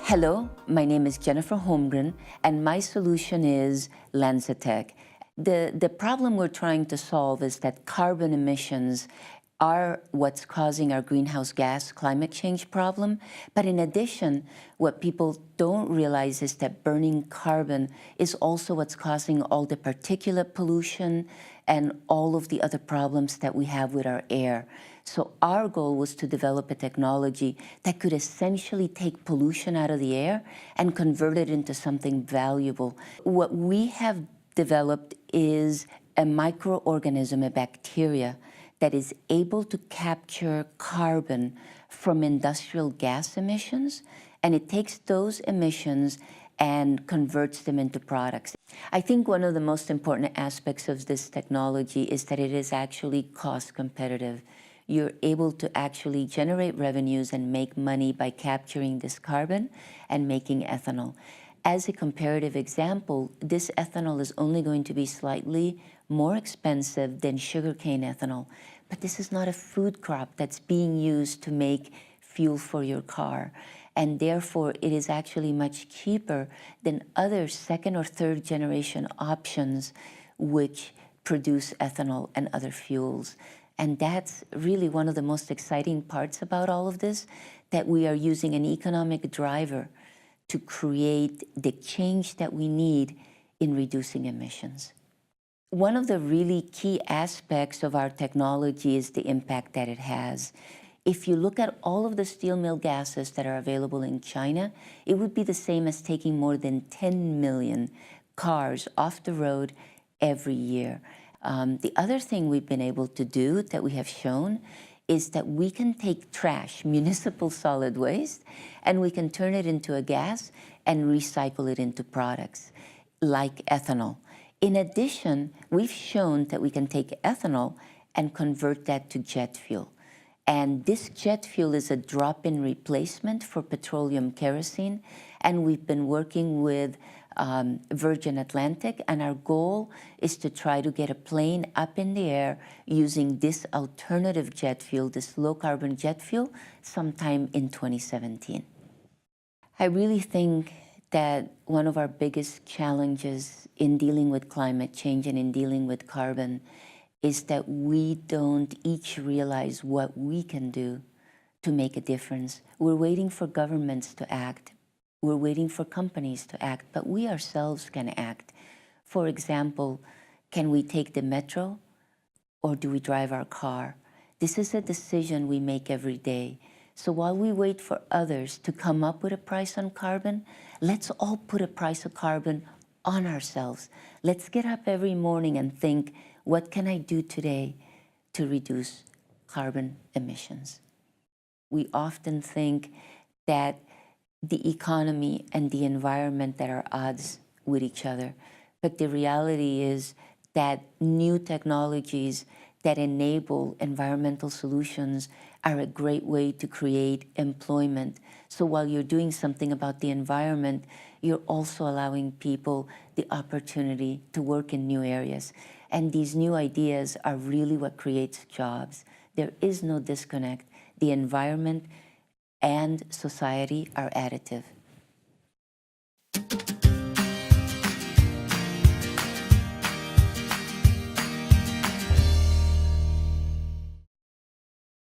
Hello, my name is Jennifer Holmgren, and my solution is Lanzatech. The problem we're trying to solve is that carbon emissions are what's causing our greenhouse gas climate change problem. But in addition, what people don't realize is that burning carbon is also what's causing all the particulate pollution and all of the other problems that we have with our air. So our goal was to develop a technology that could essentially take pollution out of the air and convert it into something valuable. What we have developed is a microorganism, a bacteria, that is able to capture carbon from industrial gas emissions, and it takes those emissions and converts them into products. I think one of the most important aspects of this technology is that it is actually cost competitive. You're able to actually generate revenues and make money by capturing this carbon and making ethanol. As a comparative example, this ethanol is only going to be slightly more expensive than sugarcane ethanol, but this is not a food crop that's being used to make fuel for your car, and therefore it is actually much cheaper than other second or third generation options which produce ethanol and other fuels. And that's really one of the most exciting parts about all of this, that we are using an economic driver to create the change that we need in reducing emissions. One of the really key aspects of our technology is the impact that it has. If you look at all of the steel mill gases that are available in China, it would be the same as taking more than 10 million cars off the road every year. The other thing we've been able to do that we have shown is that we can take trash, municipal solid waste, and we can turn it into a gas and recycle it into products like ethanol. In addition, we've shown that we can take ethanol and convert that to jet fuel. And this jet fuel is a drop-in replacement for petroleum kerosene. And we've been working with Virgin Atlantic, and our goal is to try to get a plane up in the air using this alternative jet fuel, this low-carbon jet fuel, sometime in 2017. I really think that one of our biggest challenges in dealing with climate change and in dealing with carbon is that we don't each realize what we can do to make a difference. We're waiting for governments to act. We're waiting for companies to act, but we ourselves can act. For example, can we take the metro or do we drive our car? This is a decision we make every day. So while we wait for others to come up with a price on carbon, let's all put a price of carbon on ourselves. Let's get up every morning and think, what can I do today to reduce carbon emissions? We often think that the economy and the environment that are odds with each other. But the reality is that new technologies that enable environmental solutions are a great way to create employment. So while you're doing something about the environment, you're also allowing people the opportunity to work in new areas. And these new ideas are really what creates jobs. There is no disconnect. The environment and society are additive.